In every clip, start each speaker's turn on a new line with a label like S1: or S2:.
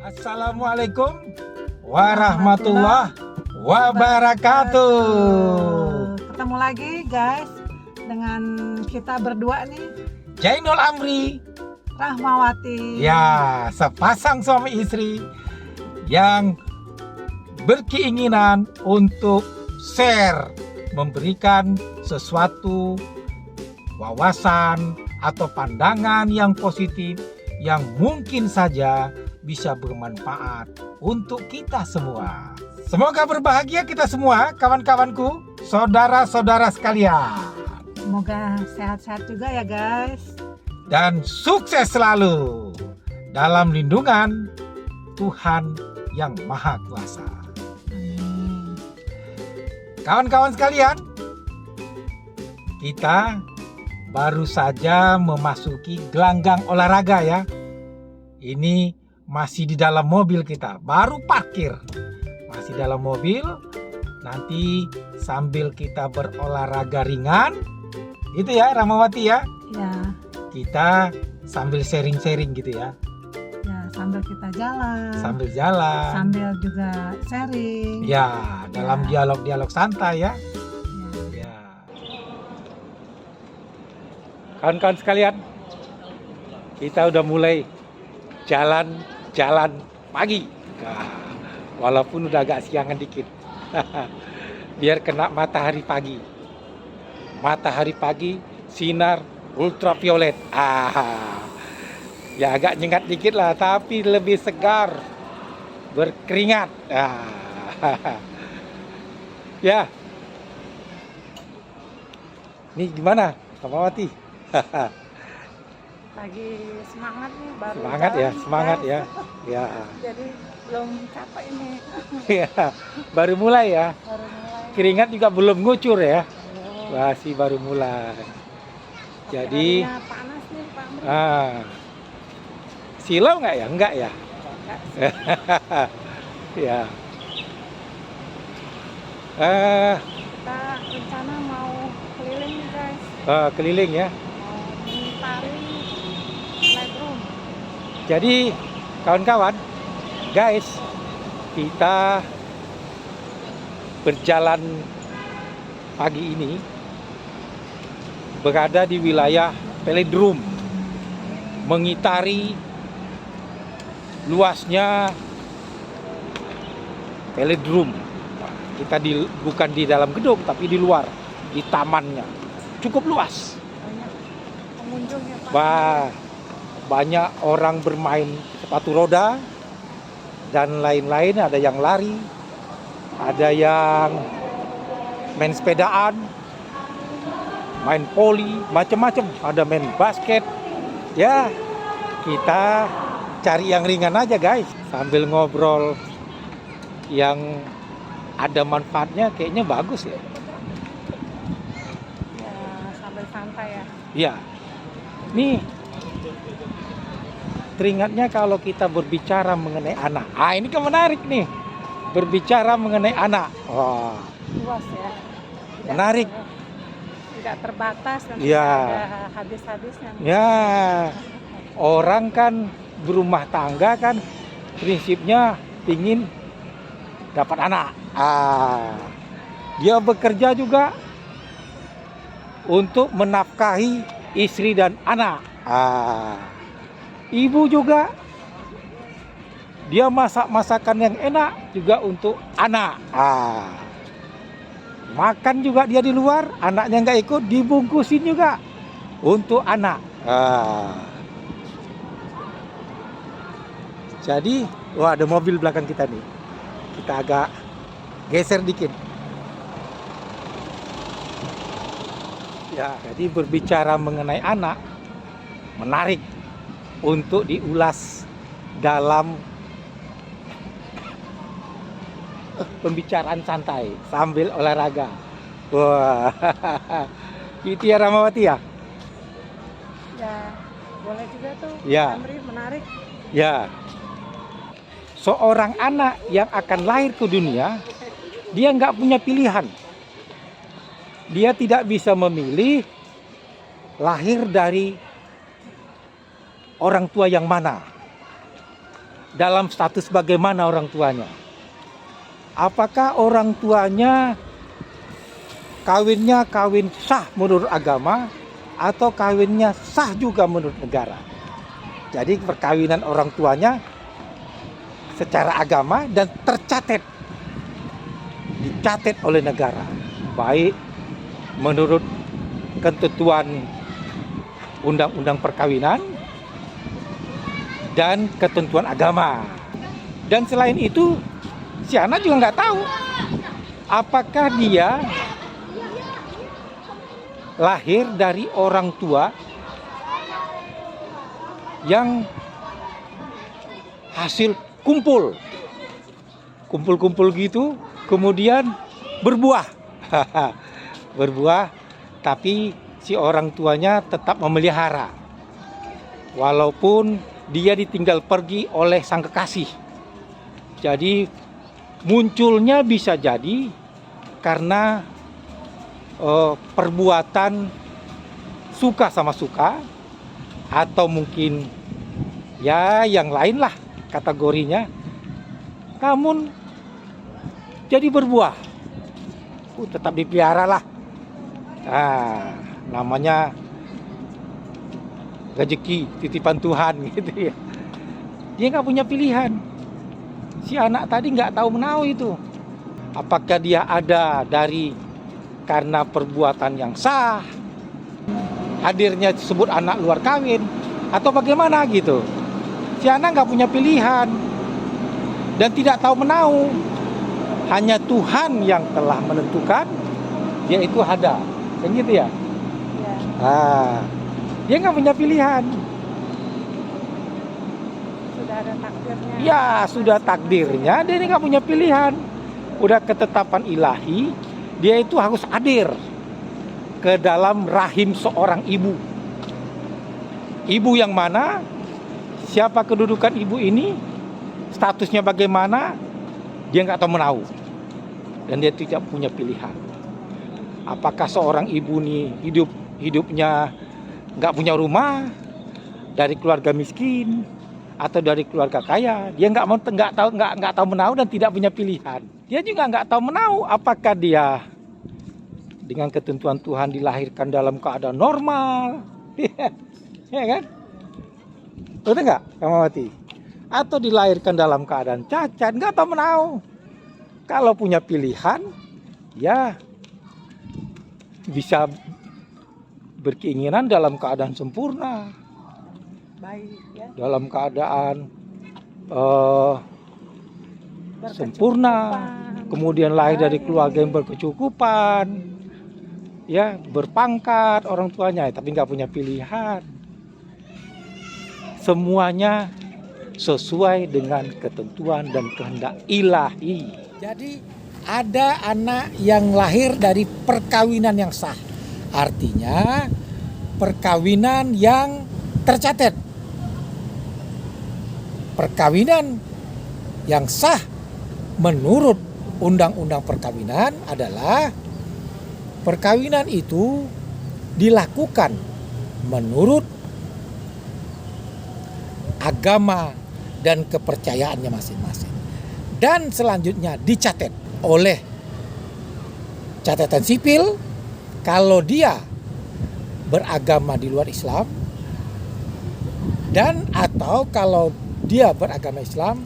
S1: Assalamualaikum warahmatullahi wabarakatuh.
S2: Ketemu lagi guys dengan kita berdua nih,
S1: Jainul Amri,
S2: Rahmawati.
S1: ya, sepasang suami istri yang berkeinginan untuk share, memberikan sesuatu wawasan atau pandangan yang positif yang mungkin saja bisa bermanfaat untuk kita semua. Semoga berbahagia kita semua, kawan-kawanku, saudara-saudara sekalian.
S2: Semoga sehat-sehat juga ya guys.
S1: Dan sukses selalu dalam lindungan Tuhan yang Maha Kuasa.
S2: Amin.
S1: Kawan-kawan sekalian, kita baru saja memasuki gelanggang olahraga ya. Ini masih di dalam mobil kita, baru parkir. Masih dalam mobil, nanti sambil kita berolahraga ringan, gitu ya Rahmawati ya.
S2: Ya,
S1: Kita sambil sharing-sharing gitu ya.
S2: ya sambil kita jalan.
S1: Sambil jalan.
S2: Sambil juga sharing.
S1: Ya, dalam
S2: Ya.
S1: dialog-dialog santai ya.
S2: Ya.
S1: Ya. Kawan-kawan sekalian, kita udah mulai jalan pagi. Nah, walaupun udah agak siangan dikit. Biar kena matahari pagi. Matahari pagi, sinar ultraviolet. Ya agak nyengat dikit lah, tapi lebih segar, berkeringat. Ya. Ini gimana, Rahmawati?
S2: Lagi semangat nih, baru
S1: Semangat ya,
S2: jalan,
S1: semangat
S2: guys.
S1: ya. Ya.
S2: Jadi belum capek ini.
S1: Ya, baru mulai ya.
S2: Baru mulai.
S1: Keringat juga belum ngucur ya.
S2: Oh,
S1: Masih baru mulai. Jadi,
S2: harinya panas nih Pak Amri.
S1: silau nggak ya? Enggak ya.
S2: Enggak sih.
S1: Ya.
S2: Kita rencana mau keliling nih guys,
S1: Keliling ya.
S2: mau mengitari Lightroom.
S1: Jadi, kawan-kawan, guys, kita berjalan pagi ini berada di wilayah velodrome, mengitari luasnya velodrome. Kita bukan di dalam gedung, tapi di luar, di tamannya. Cukup luas.
S2: Banyak pengunjung ya Pak.
S1: Wah, banyak orang bermain sepatu roda dan lain-lain. Ada yang lari, ada yang main sepedaan, main poli, macam-macam. Ada main basket. Ya, kita cari yang ringan aja guys, sambil ngobrol yang ada manfaatnya, kayaknya bagus ya.
S2: Ya, sambil santai ya.
S1: Iya. Nih, teringatnya kalau kita berbicara mengenai anak. Ini kan menarik nih. Berbicara mengenai anak. Wah,
S2: Luas ya.
S1: menarik.
S2: Tidak terbatas dan
S1: Iya.
S2: tidak ada habis-habisnya.
S1: Ya, orang kan berumah tangga kan prinsipnya pingin dapat anak. Dia bekerja juga untuk menafkahi istri dan anak. Ibu juga, dia masak masakan yang enak juga untuk anak. Makan juga dia di luar, anaknya nggak ikut, dibungkusin juga untuk anak. Jadi, wah ada mobil belakang kita nih. Kita agak geser dikit. Ya, jadi berbicara mengenai anak menarik untuk diulas dalam pembicaraan santai sambil olahraga. Wah, itu ya Rahmawati ya?
S2: Ya, boleh juga tuh.
S1: Ya.
S2: Amri, menarik.
S1: Ya. Seorang anak yang akan lahir ke dunia, dia nggak punya pilihan. Dia tidak bisa memilih lahir dari orang tua yang mana. dalam status bagaimana orang tuanya? Apakah orang tuanya kawinnya kawin sah menurut agama atau kawinnya sah juga menurut negara? Jadi perkawinan orang tuanya secara agama dan dicatat oleh negara, baik menurut ketentuan undang-undang perkawinan dan ketentuan agama. Dan selain itu, si anak juga nggak tahu apakah dia lahir dari orang tua yang hasil kumpul gitu, kemudian berbuah. Berbuah, tapi si orang tuanya tetap memelihara walaupun dia ditinggal pergi oleh sang kekasih. Jadi munculnya bisa jadi karena perbuatan suka sama suka, atau mungkin ya yang lain lah kategorinya. Namun jadi berbuah, tetap dipelihara lah. Namanya rezeki titipan Tuhan gitu ya. Dia nggak punya pilihan. Si anak tadi nggak tahu menahu itu. Apakah dia ada karena perbuatan yang sah, hadirnya disebut anak luar kawin, atau bagaimana gitu. Si anak nggak punya pilihan dan tidak tahu menahu. Hanya Tuhan yang telah menentukan dia itu ada, kan gitu ya. Dia nggak punya pilihan.
S2: Sudah ada takdirnya.
S1: Ya, sudah takdirnya, dia ini nggak punya pilihan. Udah ketetapan ilahi, dia itu harus hadir ke dalam rahim seorang ibu. Ibu yang mana? Siapa kedudukan ibu ini? Statusnya bagaimana? Dia nggak tahu menahu. Dan dia tidak punya pilihan. Apakah seorang ibu ini hidupnya nggak punya rumah, dari keluarga miskin atau dari keluarga kaya? Dia nggak tahu menahu dan tidak punya pilihan. Dia juga nggak tahu menahu apakah dia dengan ketentuan Tuhan dilahirkan dalam keadaan normal, ya kan? Betul nggak, Kamawati? Atau dilahirkan dalam keadaan cacat? Nggak tahu menahu. Kalau punya pilihan, ya bisa berkeinginan dalam keadaan sempurna,
S2: Baik ya.
S1: dalam keadaan sempurna, kemudian lahir dari keluarga yang berkecukupan, ya berpangkat orang tuanya, tapi nggak punya pilihan. Semuanya sesuai dengan ketentuan dan kehendak ilahi. Jadi ada anak yang lahir dari perkawinan yang sah. Artinya perkawinan yang tercatat. Perkawinan yang sah menurut undang-undang perkawinan adalah perkawinan itu dilakukan menurut agama dan kepercayaannya masing-masing. Dan selanjutnya dicatat oleh catatan sipil kalau dia beragama di luar Islam, dan atau kalau dia beragama Islam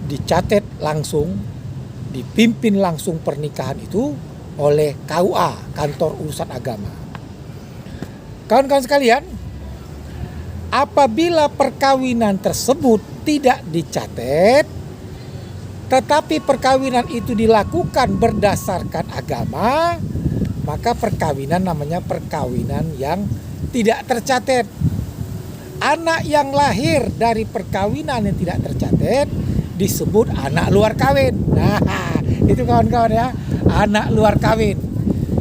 S1: dicatat langsung, dipimpin langsung pernikahan itu oleh KUA, Kantor Urusan Agama. Kawan-kawan sekalian, apabila perkawinan tersebut tidak dicatat, tetapi perkawinan itu dilakukan berdasarkan agama, maka perkawinan namanya perkawinan yang tidak tercatat. Anak yang lahir dari perkawinan yang tidak tercatat disebut anak luar kawin. Nah, itu kawan-kawan ya, anak luar kawin.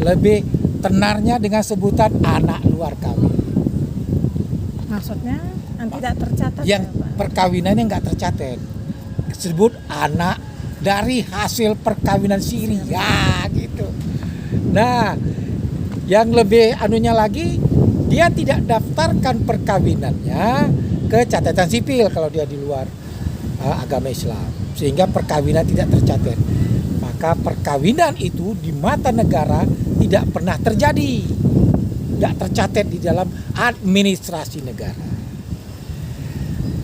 S1: Lebih tenarnya dengan sebutan anak luar kawin.
S2: Maksudnya yang tidak tercatat.
S1: Yang
S2: ya, Pak?
S1: perkawinannya nggak tercatat disebut anak dari hasil perkawinan siri, ya gitu. Nah, yang lebih anunya lagi, dia tidak daftarkan perkawinannya ke catatan sipil kalau dia di luar agama Islam, sehingga perkawinan tidak tercatat. Maka perkawinan itu di mata negara tidak pernah terjadi, tidak tercatat di dalam administrasi negara.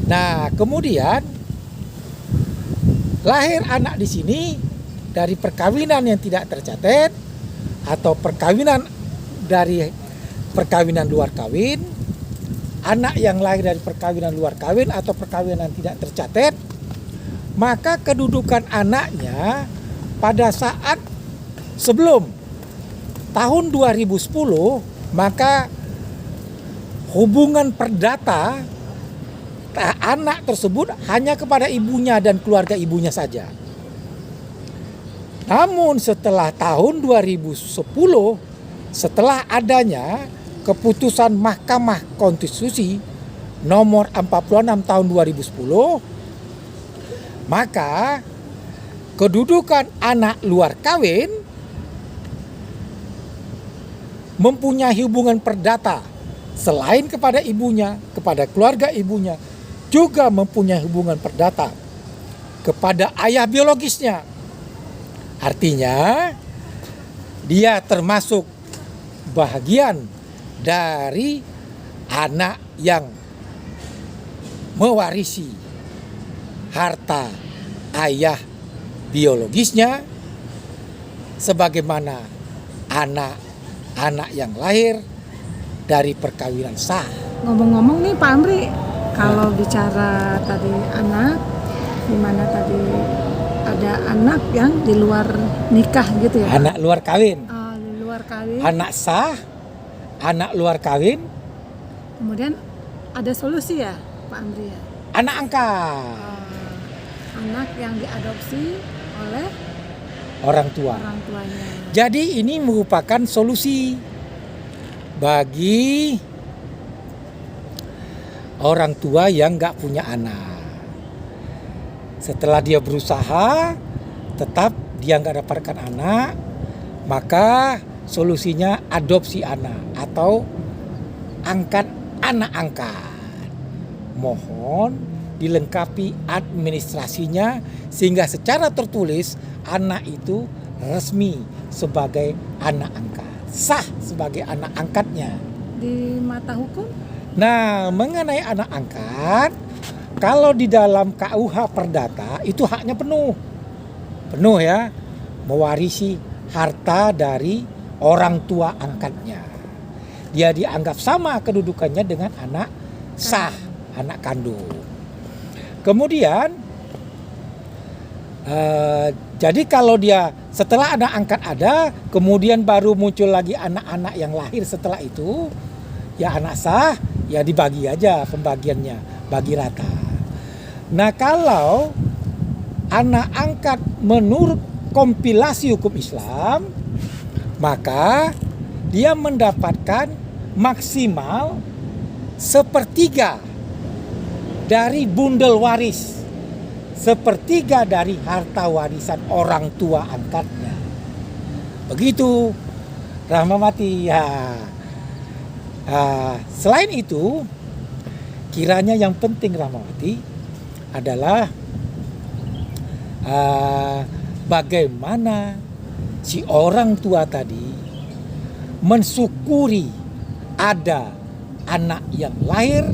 S1: Nah, kemudian lahir anak di sini dari perkawinan yang tidak tercatat atau perkawinan dari perkawinan luar kawin, anak yang lahir dari perkawinan luar kawin atau perkawinan tidak tercatat, maka kedudukan anaknya pada saat sebelum tahun 2010, maka hubungan perdata anak tersebut hanya kepada ibunya dan keluarga ibunya saja. Namun setelah tahun 2010, setelah adanya keputusan Mahkamah Konstitusi nomor 46 tahun 2010, maka kedudukan anak luar kawin mempunyai hubungan perdata selain kepada ibunya, kepada keluarga ibunya, juga mempunyai hubungan perdata kepada ayah biologisnya. Artinya dia termasuk bagian dari anak yang mewarisi harta ayah biologisnya, sebagaimana anak-anak yang lahir dari perkawinan sah.
S2: Ngomong-ngomong nih Pak Amri, kalau bicara tadi anak, di mana tadi ada anak yang di luar nikah gitu ya?
S1: Anak luar kawin.
S2: Di luar kawin.
S1: Anak sah, anak luar kawin.
S2: Kemudian ada solusi ya Pak Amri ya?
S1: Anak angkat.
S2: Anak yang diadopsi oleh
S1: Orang tua.
S2: orang tuanya.
S1: Jadi ini merupakan solusi bagi orang tua yang nggak punya anak. Setelah dia berusaha, tetap dia nggak dapatkan anak, maka solusinya adopsi anak atau angkat anak angkat. Mohon dilengkapi administrasinya sehingga secara tertulis anak itu resmi sebagai anak angkat, sah sebagai anak angkatnya.
S2: Di mata hukum?
S1: Nah, mengenai anak angkat, kalau di dalam KUH Perdata itu haknya penuh ya, mewarisi harta dari orang tua angkatnya. Dia dianggap sama kedudukannya dengan anak sah, anak kandung. Kemudian, jadi kalau dia setelah anak angkat ada, kemudian baru muncul lagi anak-anak yang lahir setelah itu, ya anak sah, ya dibagi aja pembagiannya, bagi rata. Nah, kalau anak angkat menurut kompilasi hukum Islam, maka dia mendapatkan maksimal 1/3 dari bundel waris, 1/3 dari harta warisan orang tua angkatnya. Begitu Rahmawati ya. Selain itu, kiranya yang penting Rahmawati adalah bagaimana si orang tua tadi mensyukuri ada anak yang lahir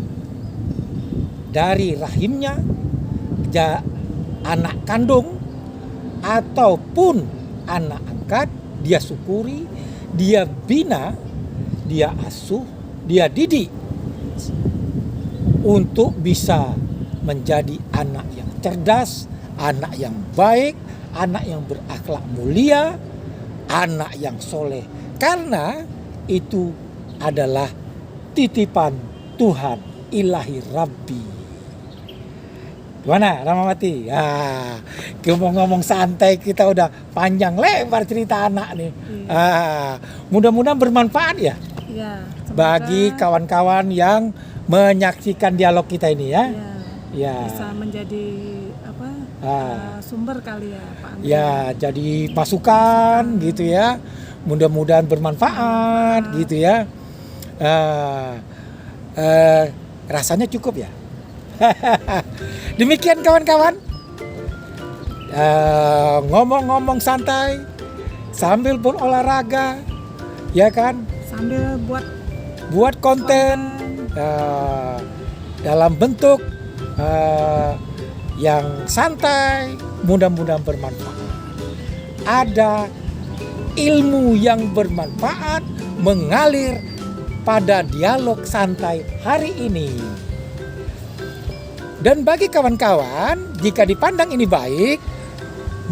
S1: dari rahimnya, anak kandung ataupun anak angkat, dia syukuri, dia bina, dia asuh, dia didik untuk bisa menjadi anak yang cerdas, anak yang baik, anak yang berakhlak mulia, anak yang soleh. Karena itu adalah titipan Tuhan ilahi Rabbi. Gimana Rahmawati? Ngomong-ngomong santai kita udah panjang lebar cerita anak nih. Mudah-mudahan bermanfaat ya.
S2: Ya,
S1: bagi kawan-kawan yang menyaksikan dialog kita ini ya. Ya.
S2: Bisa menjadi sumber kali ya Pak Andri.
S1: Ya, jadi masukan gitu ya. Mudah-mudahan bermanfaat gitu ya. Rasanya cukup ya. Demikian kawan-kawan, ngomong-ngomong santai sambil berolahraga, ya kan?
S2: Sambil
S1: Buat konten dalam bentuk yang santai, mudah-mudahan bermanfaat. Ada ilmu yang bermanfaat mengalir pada dialog santai hari ini. Dan bagi kawan-kawan, jika dipandang ini baik,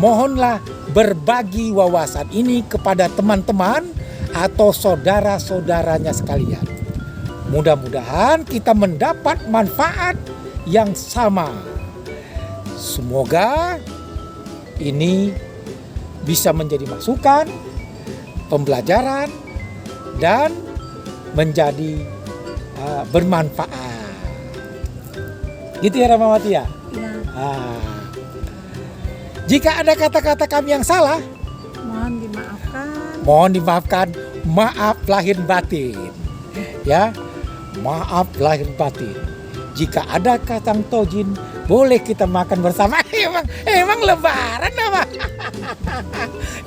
S1: mohonlah berbagi wawasan ini kepada teman-teman atau saudara-saudaranya sekalian. Mudah-mudahan kita mendapat manfaat yang sama. Semoga ini bisa menjadi masukan, pembelajaran, dan menjadi bermanfaat. Gitu ya Rahmawati ya?
S2: ya,
S1: Jika ada kata-kata kami yang salah,
S2: mohon dimaafkan.
S1: mohon dimaafkan. Maaf lahir batin. Ya, maaf lahir batin. Jika ada kacang tojin, boleh kita makan bersama. Emang lebaran apa?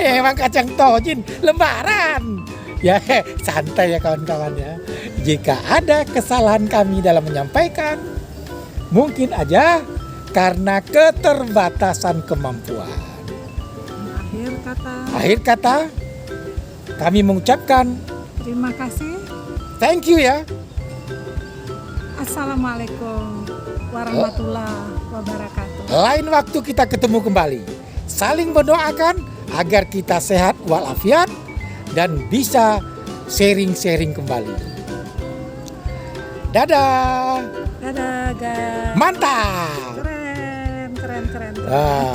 S1: Emang kacang tojin lebaran. Ya, santai ya kawan-kawan ya. Jika ada kesalahan kami dalam menyampaikan, mungkin aja karena keterbatasan kemampuan. Akhir kata, kami mengucapkan
S2: Terima kasih.
S1: thank you ya.
S2: Assalamualaikum warahmatullahi wabarakatuh.
S1: Lain waktu kita ketemu kembali. Saling mendoakan agar kita sehat walafiat dan bisa sharing-sharing kembali. Dadah.
S2: Dadah guys.
S1: Mantap.
S2: Keren.
S1: Ah.